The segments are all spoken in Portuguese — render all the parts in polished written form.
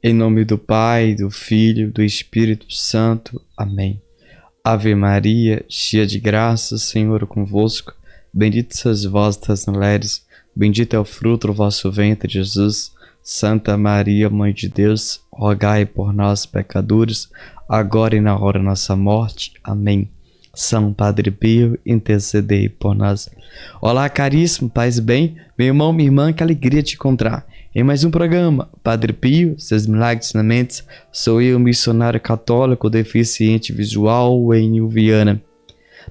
Em nome do Pai, do Filho, do Espírito Santo. Amém. Ave Maria, cheia de graça, o Senhor é convosco. Bendita sois vós das mulheres, bendito é o fruto do vosso ventre, Jesus. Santa Maria, Mãe de Deus, rogai por nós, pecadores, agora e na hora da nossa morte. Amém. São Padre Pio, intercedei por nós. Olá, caríssimo, paz e bem? Meu irmão, minha irmã, que alegria te encontrar em mais um programa. Padre Pio, seus milagres e ensinamentos. Sou eu, missionário católico deficiente visual em Uviana.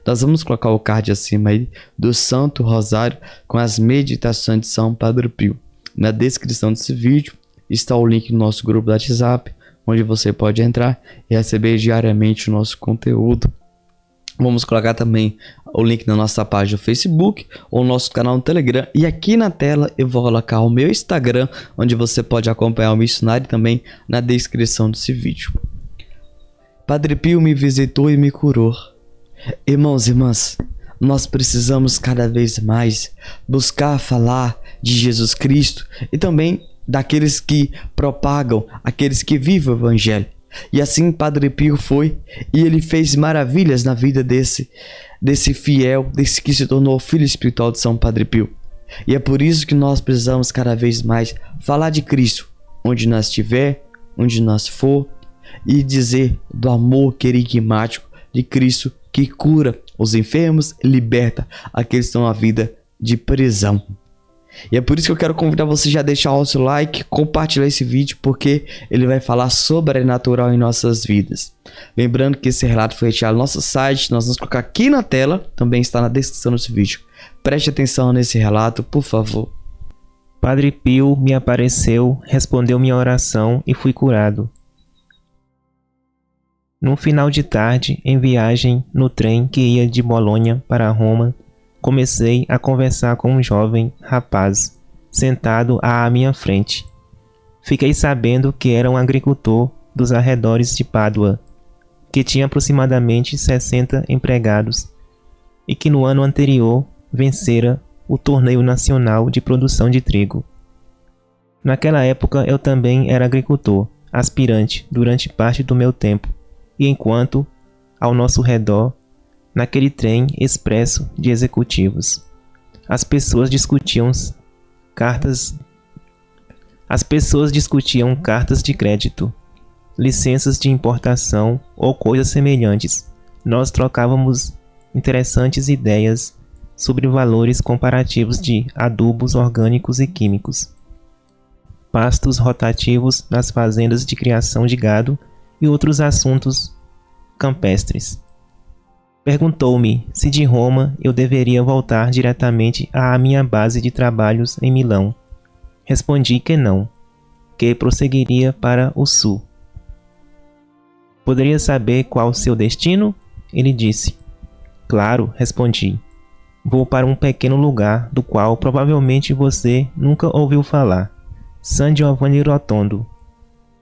Nós vamos colocar o card acima aí do Santo Rosário com as meditações de São Padre Pio. Na descrição desse vídeo está o link do nosso grupo do WhatsApp, onde você pode entrar e receber diariamente o nosso conteúdo. Vamos colocar também o link na nossa página do Facebook ou no nosso canal no Telegram. E aqui na tela eu vou colocar o meu Instagram, onde você pode acompanhar o missionário também na descrição desse vídeo. Padre Pio me visitou e me curou. Irmãos e irmãs, nós precisamos cada vez mais buscar falar de Jesus Cristo e também daqueles que propagam, aqueles que vivem o Evangelho. E assim Padre Pio foi, e ele fez maravilhas na vida desse fiel, desse que se tornou filho espiritual de São Padre Pio. E é por isso que nós precisamos cada vez mais falar de Cristo, onde nós estiver, onde nós for, e dizer do amor querigmático de Cristo que cura os enfermos e liberta aqueles que estão na vida de prisão. E é por isso que eu quero convidar você já a deixar o seu like, compartilhar esse vídeo, porque ele vai falar sobrenatural em nossas vidas. Lembrando que esse relato foi retirado no nosso site, nós vamos colocar aqui na tela, também está na descrição desse vídeo. Preste atenção nesse relato, por favor. Padre Pio me apareceu, respondeu minha oração e fui curado. Num final de tarde, em viagem no trem que ia de Bolonha para Roma, comecei a conversar com um jovem rapaz sentado à minha frente. Fiquei sabendo que era um agricultor dos arredores de Pádua, que tinha aproximadamente 60 empregados e que no ano anterior vencera o torneio nacional de produção de trigo. Naquela época eu também era agricultor, aspirante durante parte do meu tempo, e enquanto, ao nosso redor, naquele trem expresso de executivos, as pessoas discutiam cartas de crédito, licenças de importação ou coisas semelhantes. Nós trocávamos interessantes ideias sobre valores comparativos de adubos orgânicos e químicos, pastos rotativos nas fazendas de criação de gado e outros assuntos campestres. Perguntou-me se de Roma eu deveria voltar diretamente à minha base de trabalhos em Milão. Respondi que não, que prosseguiria para o sul. Poderia saber qual seu destino? Ele disse. Claro, respondi. Vou para um pequeno lugar do qual provavelmente você nunca ouviu falar. San Giovanni Rotondo.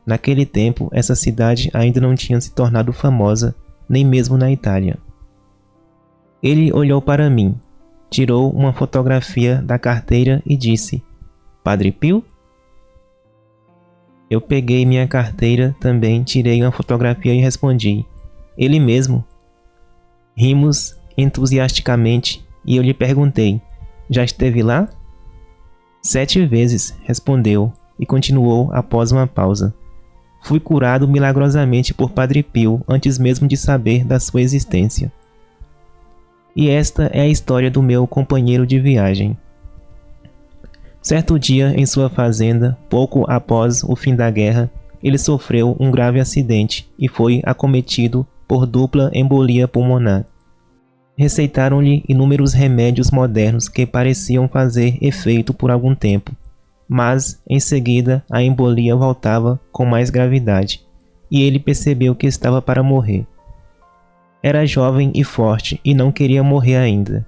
Naquele tempo, essa cidade ainda não tinha se tornado famosa, nem mesmo na Itália. Ele olhou para mim, tirou uma fotografia da carteira e disse: Padre Pio? Eu peguei minha carteira também, tirei uma fotografia e respondi: Ele mesmo. Rimos entusiasticamente e eu lhe perguntei: Já esteve lá? 7 vezes, respondeu e continuou após uma pausa. Fui curado milagrosamente por Padre Pio antes mesmo de saber da sua existência. E esta é a história do meu companheiro de viagem. Certo dia, em sua fazenda, pouco após o fim da guerra, ele sofreu um grave acidente e foi acometido por dupla embolia pulmonar. Receitaram-lhe inúmeros remédios modernos que pareciam fazer efeito por algum tempo, mas em seguida a embolia voltava com mais gravidade, e ele percebeu que estava para morrer. Era jovem e forte e não queria morrer ainda.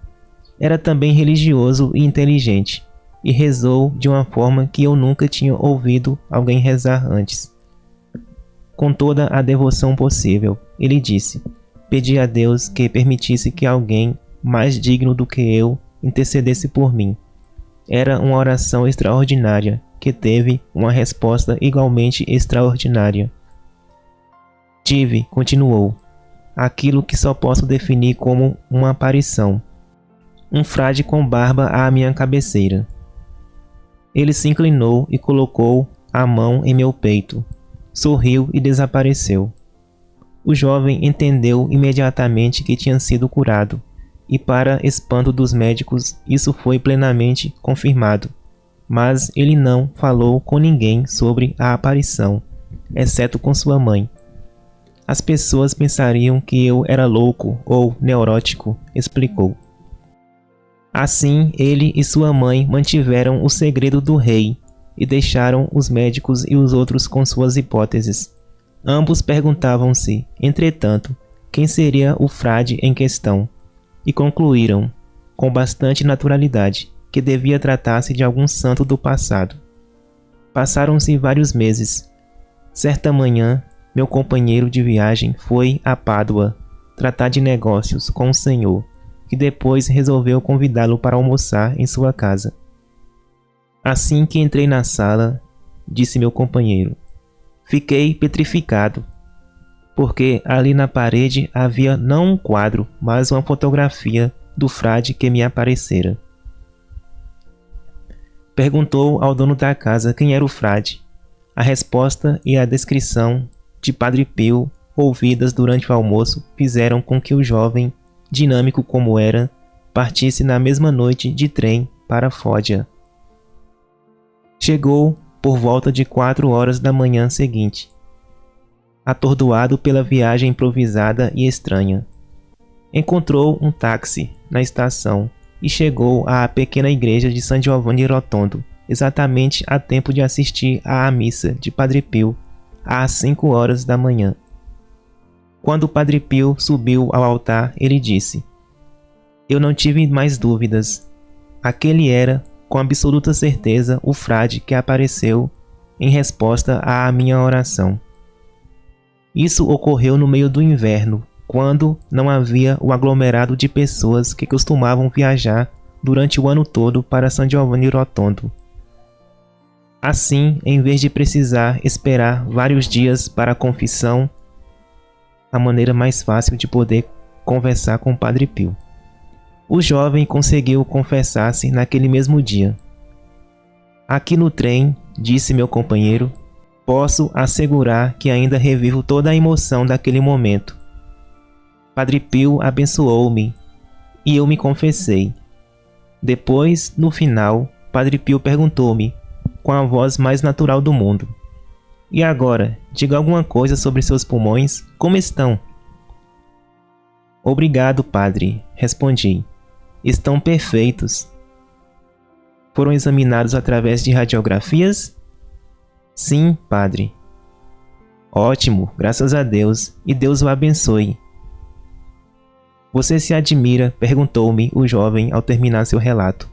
Era também religioso e inteligente, e rezou de uma forma que eu nunca tinha ouvido alguém rezar antes. Com toda a devoção possível, ele disse: Pedi a Deus que permitisse que alguém mais digno do que eu intercedesse por mim. Era uma oração extraordinária, que teve uma resposta igualmente extraordinária. Tive, continuou, aquilo que só posso definir como uma aparição. Um frade com barba à minha cabeceira. Ele se inclinou e colocou a mão em meu peito. Sorriu e desapareceu. O jovem entendeu imediatamente que tinha sido curado, e para espanto dos médicos, isso foi plenamente confirmado. Mas ele não falou com ninguém sobre a aparição, exceto com sua mãe. As pessoas pensariam que eu era louco ou neurótico, explicou. Assim, ele e sua mãe mantiveram o segredo do rei e deixaram os médicos e os outros com suas hipóteses. Ambos perguntavam-se, entretanto, quem seria o frade em questão, e concluíram, com bastante naturalidade, que devia tratar-se de algum santo do passado. Passaram-se vários meses. Certa manhã, meu companheiro de viagem foi a Pádua tratar de negócios com o senhor, que depois resolveu convidá-lo para almoçar em sua casa. Assim que entrei na sala, disse meu companheiro, fiquei petrificado, porque ali na parede havia não um quadro, mas uma fotografia do frade que me aparecera. Perguntou ao dono da casa quem era o frade. A resposta e a descrição de Padre Pio, ouvidas durante o almoço, fizeram com que o jovem, dinâmico como era, partisse na mesma noite de trem para Foggia. Chegou por volta de 4 horas da manhã seguinte, atordoado pela viagem improvisada e estranha. Encontrou um táxi na estação e chegou à pequena igreja de San Giovanni Rotondo, exatamente a tempo de assistir à missa de Padre Pio, às 5 horas da manhã. Quando Padre Pio subiu ao altar, ele disse: eu não tive mais dúvidas. Aquele era, com absoluta certeza, o frade que apareceu em resposta à minha oração. Isso ocorreu no meio do inverno, quando não havia o aglomerado de pessoas que costumavam viajar durante o ano todo para San Giovanni Rotondo. Assim, em vez de precisar esperar vários dias para a confissão, a maneira mais fácil de poder conversar com o Padre Pio. O jovem conseguiu confessar-se naquele mesmo dia. Aqui no trem, disse meu companheiro, posso assegurar que ainda revivo toda a emoção daquele momento. Padre Pio abençoou-me e eu me confessei. Depois, no final, Padre Pio perguntou-me, com a voz mais natural do mundo: e agora, diga alguma coisa sobre seus pulmões, como estão? Obrigado, padre, respondi. Estão perfeitos. Foram examinados através de radiografias? Sim, padre. Ótimo, graças a Deus, e Deus o abençoe. Você se admira, perguntou-me o jovem ao terminar seu relato,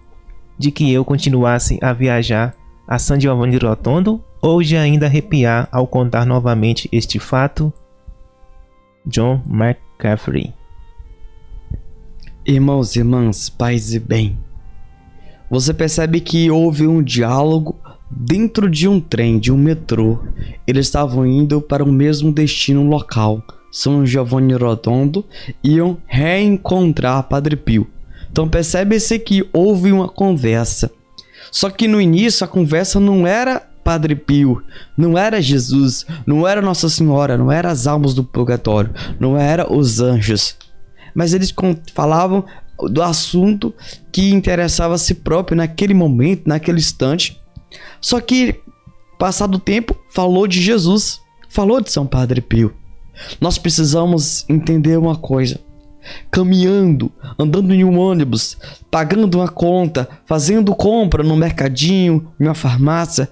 de que eu continuasse a viajar a San Giovanni Rotondo ou de ainda arrepiar ao contar novamente este fato? John McCaffrey. Irmãos e irmãs, paz e bem. Você percebe que houve um diálogo dentro de um trem, de um metrô. Eles estavam indo para o mesmo destino local, São Giovanni Rotondo, iam reencontrar Padre Pio. Então percebe-se que houve uma conversa. Só que no início a conversa não era Padre Pio, não era Jesus, não era Nossa Senhora, não era as almas do purgatório, não era os anjos. Mas eles falavam do assunto que interessava a si próprio naquele momento, naquele instante. Só que, passado o tempo, falou de Jesus, falou de São Padre Pio. Nós precisamos entender uma coisa. Caminhando, andando em um ônibus, pagando uma conta, fazendo compra no mercadinho, em uma farmácia,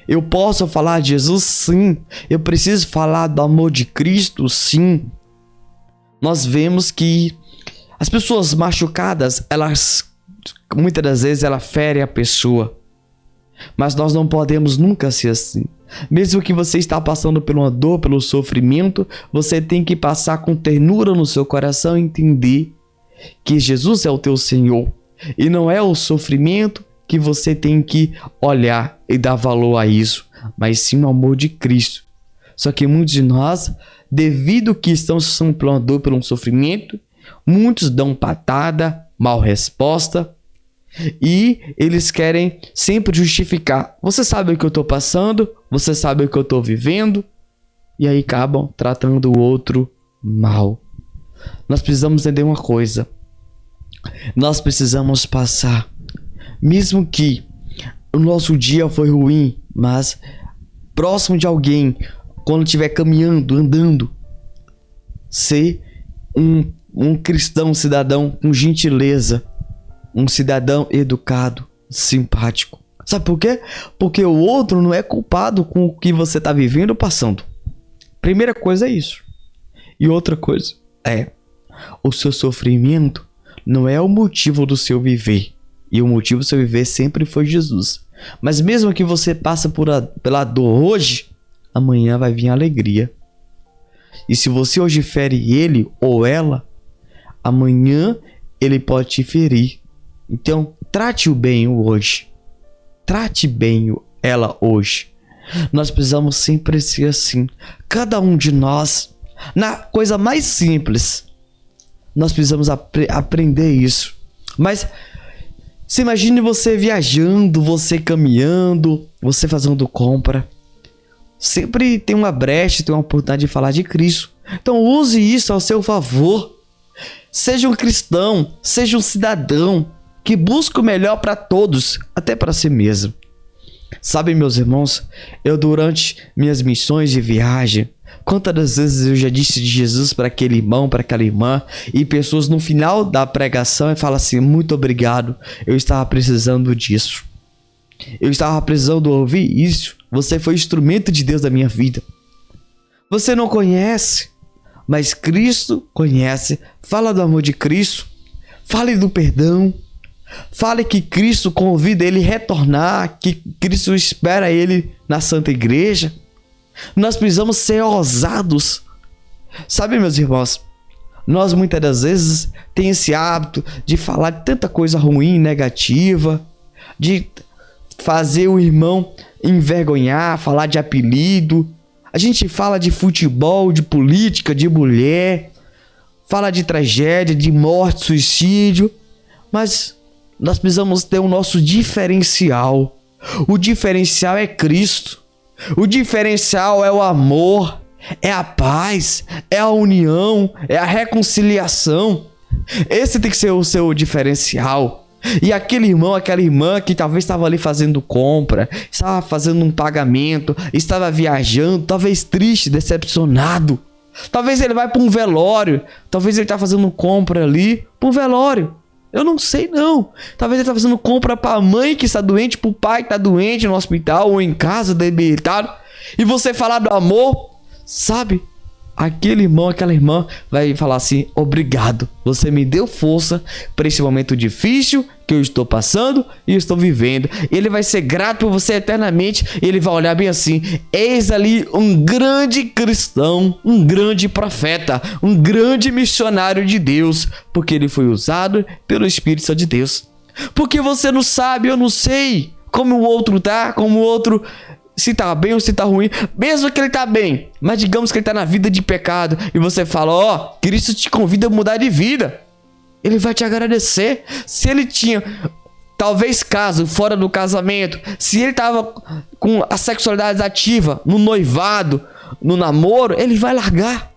eu posso falar de Jesus? Sim. Eu preciso falar do amor de Cristo? Sim. Nós vemos que as pessoas machucadas, elas muitas das vezes ela fere a pessoa. Mas nós não podemos nunca ser assim. Mesmo que você está passando por uma dor, pelo sofrimento, você tem que passar com ternura no seu coração e entender que Jesus é o teu Senhor. E não é o sofrimento que você tem que olhar e dar valor a isso, mas sim no amor de Cristo. Só que muitos de nós, devido que estão sendo plantados por um sofrimento, muitos dão patada, mal resposta, e eles querem sempre justificar. Você sabe o que eu estou passando, você sabe o que eu estou vivendo, e aí acabam tratando o outro mal. Nós precisamos entender uma coisa. Nós precisamos passar. Mesmo que o nosso dia foi ruim, mas próximo de alguém, quando estiver caminhando, andando, ser um cristão, um cidadão com gentileza, um cidadão educado, simpático. Sabe por quê? Porque o outro não é culpado com o que você está vivendo ou passando. Primeira coisa é isso. E outra coisa é, o seu sofrimento não é o motivo do seu viver. E o motivo do seu viver sempre foi Jesus. Mas mesmo que você passe pela dor hoje, amanhã vai vir a alegria. E se você hoje fere ele ou ela, amanhã ele pode te ferir. Então, trate-o bem hoje. Trate bem ela hoje. Nós precisamos sempre ser assim. Cada um de nós, na coisa mais simples, nós precisamos aprender isso. Mas se imagine você viajando, você caminhando, você fazendo compra. Sempre tem uma brecha, tem uma oportunidade de falar de Cristo. Então use isso ao seu favor. Seja um cristão, seja um cidadão que busca o melhor para todos, até para si mesmo. Sabe, meus irmãos, eu durante minhas missões de viagem, quantas vezes eu já disse de Jesus para aquele irmão, para aquela irmã, e pessoas no final da pregação falam assim: muito obrigado, eu estava precisando disso. Eu estava precisando ouvir isso. Você foi instrumento de Deus da minha vida. Você não conhece, mas Cristo conhece. Fala do amor de Cristo. Fale do perdão. Fale que Cristo convida ele a retornar, que Cristo espera ele na Santa Igreja. Nós precisamos ser ousados. Sabe, meus irmãos, nós muitas das vezes temos esse hábito de falar de tanta coisa ruim, negativa, de fazer o irmão envergonhar, falar de apelido. A gente fala de futebol, de política, de mulher, fala de tragédia, de morte, suicídio, mas nós precisamos ter o nosso diferencial. O diferencial é Cristo. O diferencial é o amor, é a paz, é a união, é a reconciliação. Esse tem que ser o seu diferencial. E aquele irmão, aquela irmã que talvez estava ali fazendo compra, estava fazendo um pagamento, estava viajando, talvez triste, decepcionado. Talvez ele vai para um velório, talvez ele está fazendo compra ali para um velório. Eu não sei não. Talvez ele está fazendo compra para a mãe que está doente, para o pai que está doente no hospital ou em casa, debilitado. E você falar do amor, sabe? Aquele irmão, aquela irmã vai falar assim: obrigado, você me deu força para esse momento difícil que eu estou passando e estou vivendo. Ele vai ser grato por você eternamente. Ele vai olhar bem assim: eis ali um grande cristão, um grande profeta, um grande missionário de Deus, porque ele foi usado pelo Espírito Santo de Deus. Porque você não sabe, eu não sei como o outro tá, como o outro, se tá bem ou se tá ruim. Mesmo que ele tá bem, mas digamos que ele tá na vida de pecado, e você fala: ó, Cristo te convida a mudar de vida. Ele vai te agradecer. Se ele tinha, talvez, caso fora do casamento, se ele tava com a sexualidade ativa, no noivado, no namoro, ele vai largar.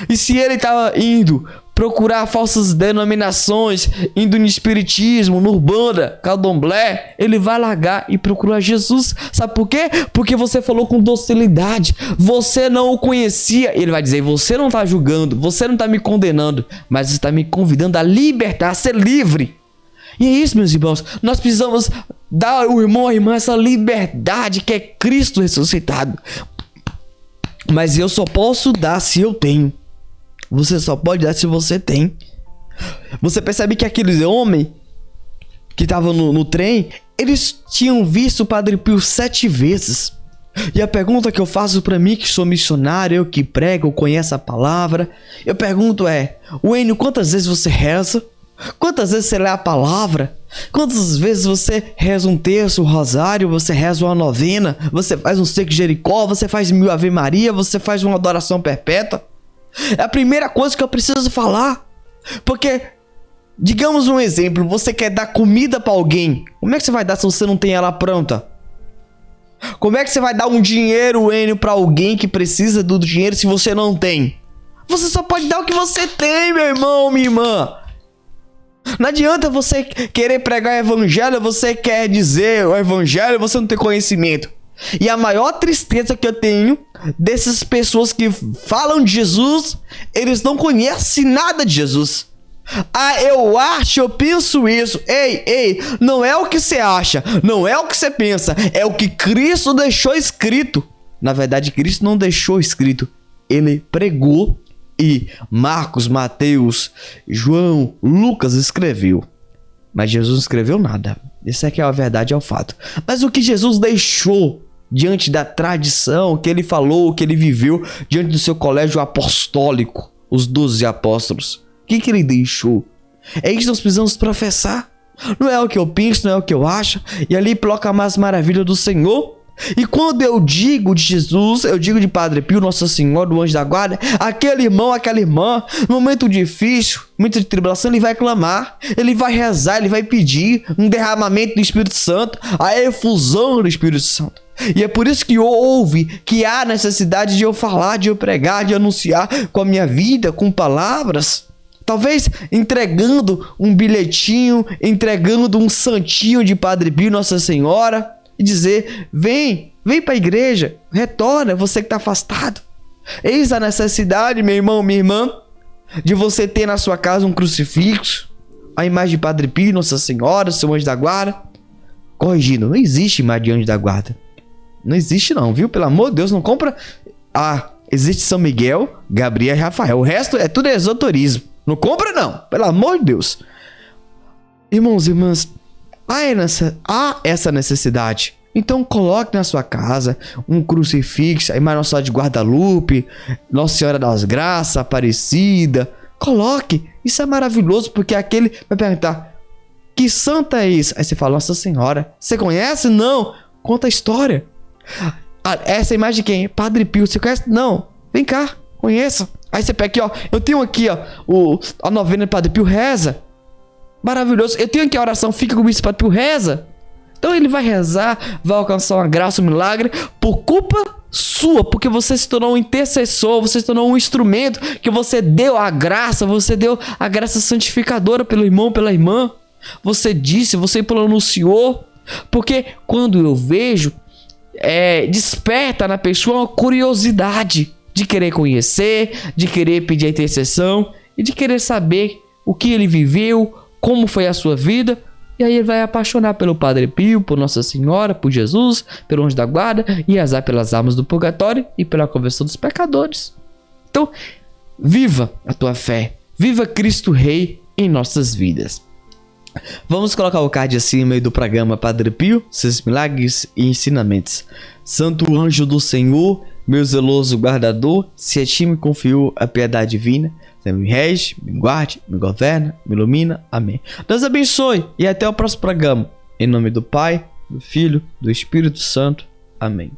E se ele tava indo procurar falsas denominações, indo no espiritismo, no umbanda, candomblé, ele vai largar e procurar Jesus. Sabe por quê? Porque você falou com docilidade, você não o conhecia. Ele vai dizer: você não está julgando, você não está me condenando, mas está me convidando a libertar, a ser livre. E é isso, meus irmãos, nós precisamos dar ao irmão, à irmã, essa liberdade que é Cristo ressuscitado. Mas eu só posso dar se eu tenho. Você só pode dar se você tem. Você percebe que aqueles homens que estavam no trem, eles tinham visto o Padre Pio 7 vezes. E a pergunta que eu faço para mim, que sou missionário, eu que prego, eu conheço a palavra, eu pergunto é: Wênio, quantas vezes você reza? Quantas vezes você lê a palavra? Quantas vezes você reza um terço, um rosário, você reza uma novena, você faz um seco de Jericó, você faz 1000 Ave Maria, você faz uma adoração perpétua? É a primeira coisa que eu preciso falar. Porque, digamos um exemplo, você quer dar comida pra alguém. Como é que você vai dar se você não tem ela pronta? Como é que você vai dar um dinheiro, Enio, pra alguém que precisa do dinheiro se você não tem? Você só pode dar o que você tem, meu irmão, minha irmã. Não adianta você querer pregar o evangelho, você quer dizer o evangelho, você não tem conhecimento. E a maior tristeza que eu tenho dessas pessoas que falam de Jesus, eles não conhecem nada de Jesus. Ah, eu acho, eu penso isso. Ei, não é o que você acha, não é o que você pensa, é o que Cristo deixou escrito. Na verdade, Cristo não deixou escrito, ele pregou. E Marcos, Mateus, João, Lucas escreveu. Mas Jesus não escreveu nada. Isso é que é a verdade, é o fato. Mas o que Jesus deixou diante da tradição, o que ele falou, o que ele viveu diante do seu colégio apostólico, os 12 apóstolos, o que ele deixou? É isso que nós precisamos professar. Não é o que eu penso, não é o que eu acho. E ali proclamar as maravilhas do Senhor. E quando eu digo de Jesus, eu digo de Padre Pio, Nossa Senhora, do Anjo da Guarda, aquele irmão, aquela irmã, no momento difícil, momento de tribulação, ele vai clamar, ele vai rezar, ele vai pedir um derramamento do Espírito Santo, a efusão do Espírito Santo. E é por isso que que há necessidade de eu falar, de eu pregar, de anunciar com a minha vida, com palavras. Talvez entregando um bilhetinho, entregando um santinho de Padre Pio, Nossa Senhora, e dizer, vem para a igreja, retorna, você que está afastado. Eis a necessidade, meu irmão, minha irmã, de você ter na sua casa um crucifixo, a imagem de Padre Pio, Nossa Senhora, seu anjo da guarda. Corrigindo, não existe imagem de anjo da guarda. Não existe não, viu? Pelo amor de Deus, não compra. Ah, existe São Miguel, Gabriel e Rafael. O resto é tudo esoterismo. Não compra não, pelo amor de Deus. Irmãos e irmãs, há essa necessidade. Então coloque na sua casa um crucifixo, a imagem Nossa Senhora de Guadalupe, Nossa Senhora das Graças, Aparecida. Coloque, isso é maravilhoso, porque aquele vai perguntar, que santa é isso? Aí você fala, Nossa Senhora. Você conhece? Não. Conta a história. Ah, essa imagem de quem? Padre Pio. Você conhece? Não. Vem cá, conheça. Aí você pega aqui, ó. Eu tenho aqui, ó, a novena de Padre Pio, reza. Maravilhoso. Eu tenho aqui a oração, fica com isso, Padre Pio, reza. Então ele vai rezar, vai alcançar uma graça, um milagre, por culpa sua, porque você se tornou um intercessor, você se tornou um instrumento, que você deu a graça santificadora pelo irmão, pela irmã. Você disse, você pronunciou, porque quando eu vejo, desperta na pessoa uma curiosidade de querer conhecer, de querer pedir a intercessão e de querer saber o que ele viveu, como foi a sua vida. E aí ele vai apaixonar pelo Padre Pio, por Nossa Senhora, por Jesus, pelo anjo da guarda e rezar pelas almas do purgatório e pela conversão dos pecadores. Então, viva a tua fé, viva Cristo Rei em nossas vidas. Vamos colocar o card assim no meio do programa Padre Pio, seus milagres e ensinamentos. Santo anjo do Senhor, meu zeloso guardador, se a ti me confiou a piedade divina, me rege, me guarde, me governa, me ilumina. Amém. Deus abençoe e até o próximo programa. Em nome do Pai, do Filho, do Espírito Santo. Amém.